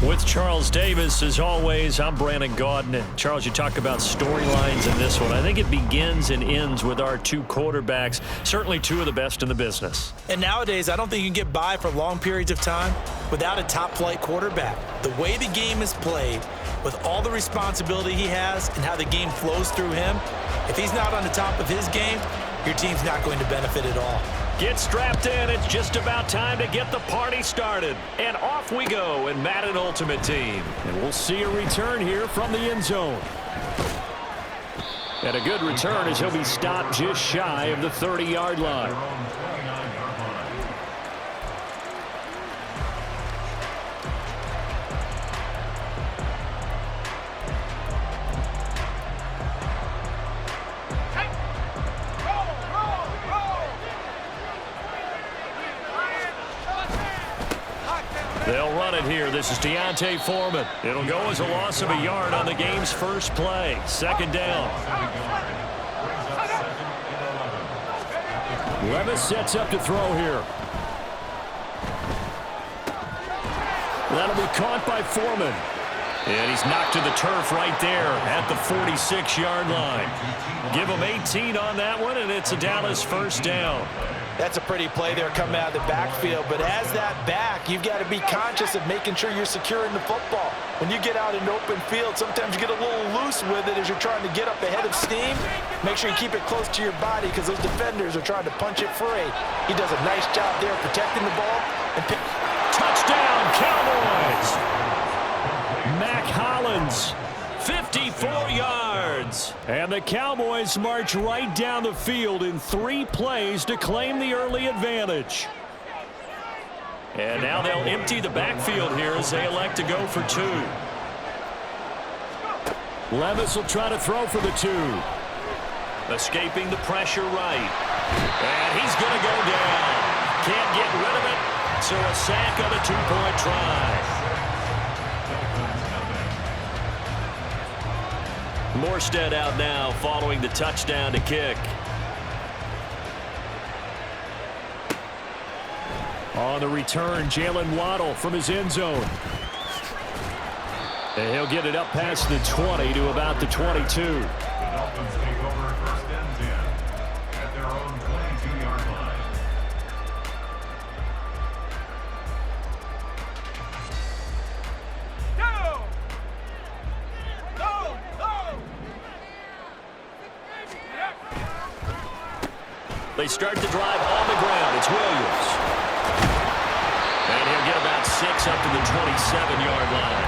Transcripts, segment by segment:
With Charles Davis, as always, I'm Brandon Gaudin. And Charles, you talk about storylines in this one. I think it begins and ends with our two quarterbacks, certainly two of the best in the business. And nowadays, I don't think you can get by for long periods of time without a top-flight quarterback. The way the game is played, with all the responsibility he has and how the game flows through him, if he's not on the top of his game, your team's not going to benefit at all. Get strapped in. It's just about time to get the party started. And off we go in Madden Ultimate Team. And we'll see a return here from the end zone. And a good return as he'll be stopped just shy of the 30-yard line. They'll run it here. This is Deontay Foreman. It'll go as a loss of a yard on the game's first play. Second down. Levis sets up to throw here. That'll be caught by Foreman. And he's knocked to the turf right there at the 46-yard line. Give him 18 on that one, and it's a Dallas first down. That's a pretty play there coming out of the backfield, but as that back, you've got to be conscious of making sure you're securing the football. When you get out in open field, sometimes you get a little loose with it as you're trying to get up ahead of steam. Make sure you keep it close to your body because those defenders are trying to punch it free. He does a nice job there protecting the ball. And touchdown, Cowboys! Mac Hollins, 54 yards. And the Cowboys march right down the field in 3 plays to claim the early advantage. And now they'll empty the backfield here as they elect to go for 2. Levis will try to throw for the 2. Escaping the pressure right. And he's going to go down. Can't get rid of it. So a sack on a 2-point try. Morstead out now following the touchdown to kick. On the return, Jalen Waddle from his end zone. And he'll get it up past the 20 to about the 22. They start the drive on the ground. It's Williams. And he'll get about 6 up to the 27-yard line.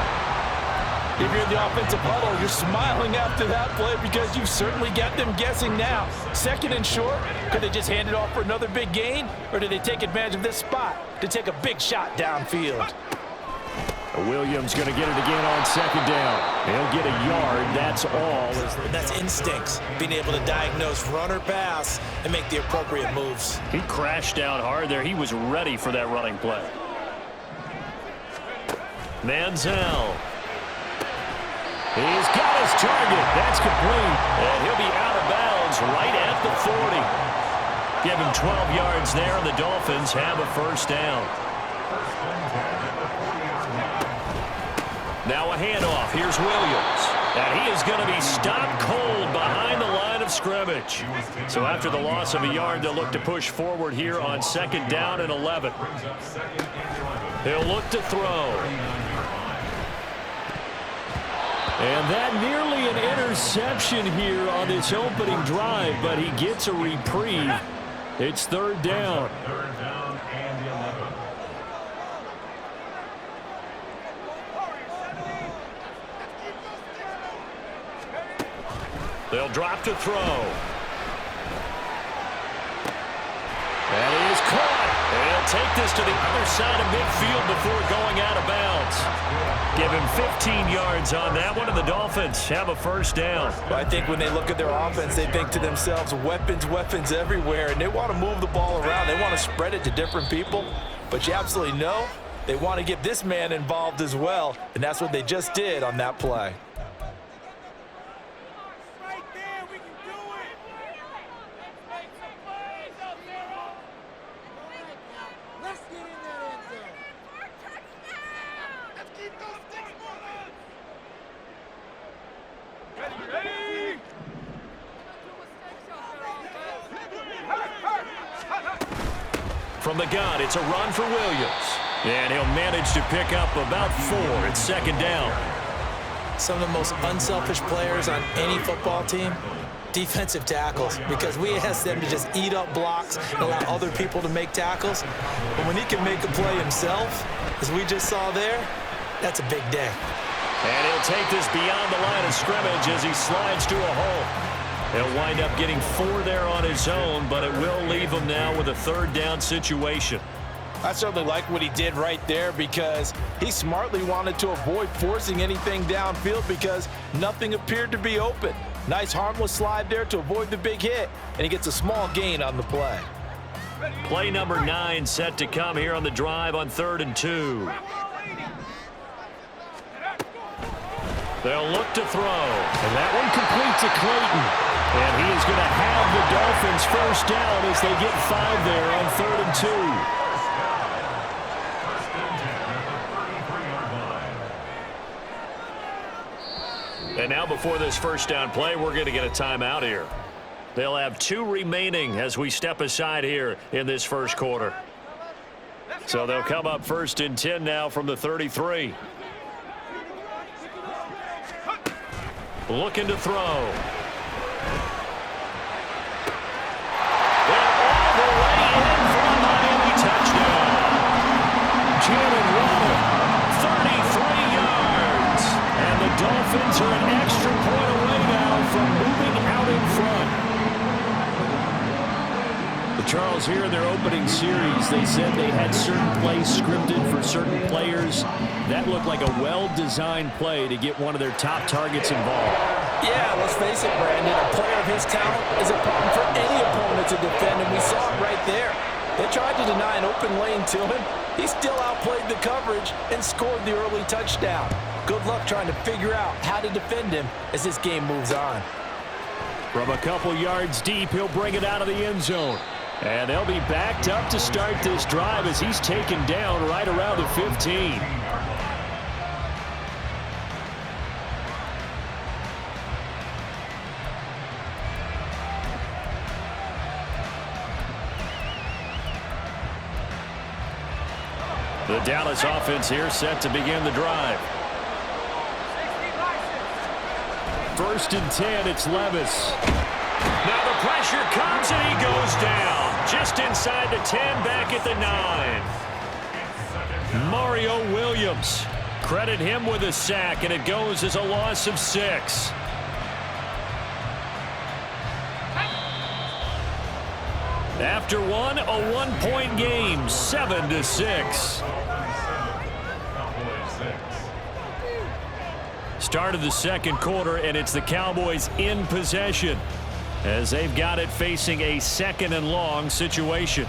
If you're in the offensive huddle, you're smiling after that play because you've certainly got them guessing now. Second and short, could they just hand it off for another big gain? Or do they take advantage of this spot to take a big shot downfield? Williams going to get it again on second down. He'll get a yard, that's all. That's instincts, being able to diagnose run or pass and make the appropriate moves. He crashed down hard there. He was ready for that running play. Manziel. He's got his target. That's complete. And he'll be out of bounds right at the 40. Give him 12 yards there, and the Dolphins have a first down. Now a handoff. Here's Williams. And he is going to be stopped cold behind the line of scrimmage. So after the loss of a yard, they'll look to push forward here on second down and 11. He'll look to throw. And that nearly an interception here on this opening drive, but he gets a reprieve. It's third down. They'll drop to throw. And he is caught. They'll take this to the other side of midfield before going out of bounds. Give him 15 yards on that one, and the Dolphins have a first down. Well, I think when they look at their offense, they think to themselves, weapons, weapons everywhere, and they want to move the ball around. They want to spread it to different people, but you absolutely know they want to get this man involved as well, and that's what they just did on that play. Let's get in that end zone. Let's keep those From the gun, it's a run for Williams. And he'll manage to pick up about 4. It's second down. Some of the most unselfish players on any football team, defensive tackles, because we ask them to just eat up blocks and allow other people to make tackles. But when he can make a play himself, as we just saw there, that's a big day. And he'll take this beyond the line of scrimmage as he slides to a hole. He'll wind up getting 4 there on his own, but it will leave him now with a third down situation. I certainly like what he did right there because he smartly wanted to avoid forcing anything downfield because nothing appeared to be open. Nice harmless slide there to avoid the big hit, and he gets a small gain on the play. Play number 9 set to come here on the drive on 3rd and 2. They'll look to throw. And that one complete to Clayton. And he is going to have the Dolphins first down as they get 5 there on 3rd and 2. And now before this first down play, we're going to get a timeout here. They'll have 2 remaining as we step aside here in this first quarter. So they'll come up 1st and 10 now from the 33. Looking to throw. And all the way in for a Miami touchdown. Jalen Waddle, 33 yards. And the Dolphins are an extra point away now from moving out in front. Charles, here in their opening series, they said they had certain plays scripted for certain players. That looked like a well-designed play to get one of their top targets involved. Yeah, let's face it, Brandon. A player of his talent is a problem for any opponent to defend, and we saw it right there. They tried to deny an open lane to him. He still outplayed the coverage and scored the early touchdown. Good luck trying to figure out how to defend him as this game moves on. From a couple yards deep, he'll bring it out of the end zone. And they'll be backed up to start this drive as he's taken down right around the 15. The Dallas offense here set to begin the drive. 1st and 10, it's Levis. Now the pressure comes and he goes down. Just inside the 10, back at the 9. Mario Williams. Credit him with a sack, and it goes as a loss of 6. After one, a 1-point game, 7-6. Start of the second quarter, and it's the Cowboys in possession as they've got it facing a 2nd and long situation.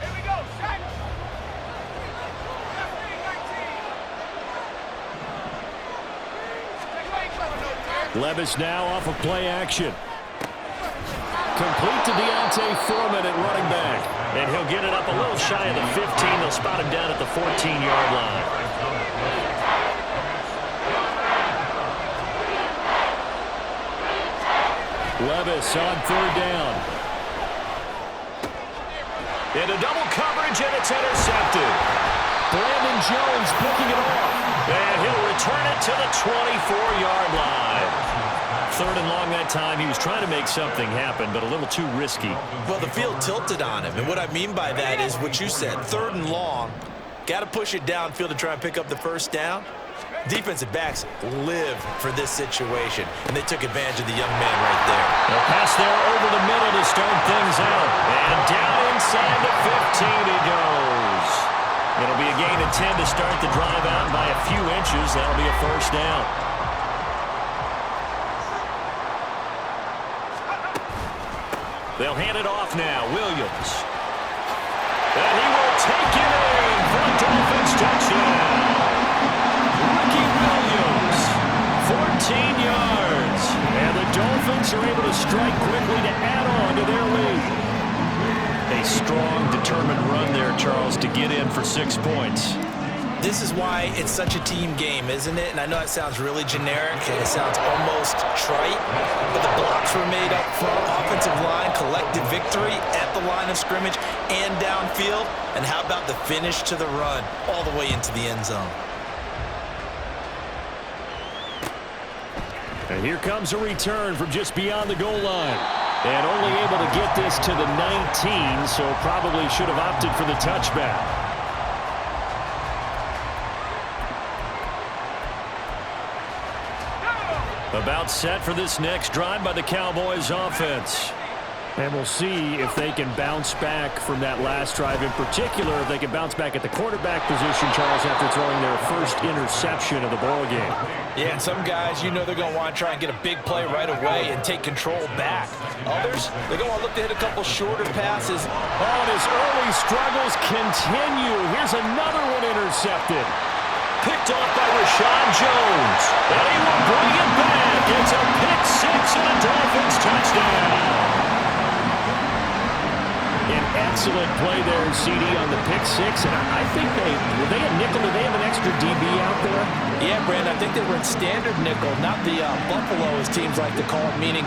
Here we go, set. Levis now off of play action. Complete to Deontay Foreman at running back. And he'll get it up a little shy of the 15. They'll spot him down at the 14-yard line. Levis on 3rd down. Into double coverage, and it's intercepted. Brandon Jones picking it off. And he'll return it to the 24-yard line. 3rd and long that time. He was trying to make something happen, but a little too risky. Well, the field tilted on him, and what I mean by that is what you said, 3rd and long. Got to push it downfield to try and pick up the first down. Defensive backs live for this situation, and they took advantage of the young man right there. A pass there over the middle to start things out. And down inside the 15 he goes. It'll be a gain of 10 to start the drive out by a few inches. That'll be a first down. They'll hand it off now. Williams. And he will take it in for a Dolphins touchdown. Ricky Williams, 14 yards. And the Dolphins are able to strike quickly to add on to their lead. A strong, determined run there, Charles, to get in for 6 points. This is why it's such a team game, isn't it? And I know it sounds really generic and it sounds almost trite, but the blocks were made up front, offensive line, collective victory at the line of scrimmage and downfield. And how about the finish to the run all the way into the end zone? And here comes a return from just beyond the goal line. And only able to get this to the 19, so probably should have opted for the touchback. About set for this next drive by the Cowboys offense. And we'll see if they can bounce back from that last drive. In particular, if they can bounce back at the quarterback position, Charles, after throwing their first interception of the ball game. Yeah, and some guys, you know they're going to want to try and get a big play right away and take control back. Others, they're going to want to look to hit a couple shorter passes. Oh, and his early struggles continue. Here's another one intercepted. Picked off by Rashad Jones. And he will bring it back. It's a pick six and a Dolphins touchdown. An excellent play there, CD, on the pick six. And I think were they a nickel? Did they have an extra DB out there? Yeah, Brandon, I think they were in standard nickel, not the Buffalo, as teams like to call it, meaning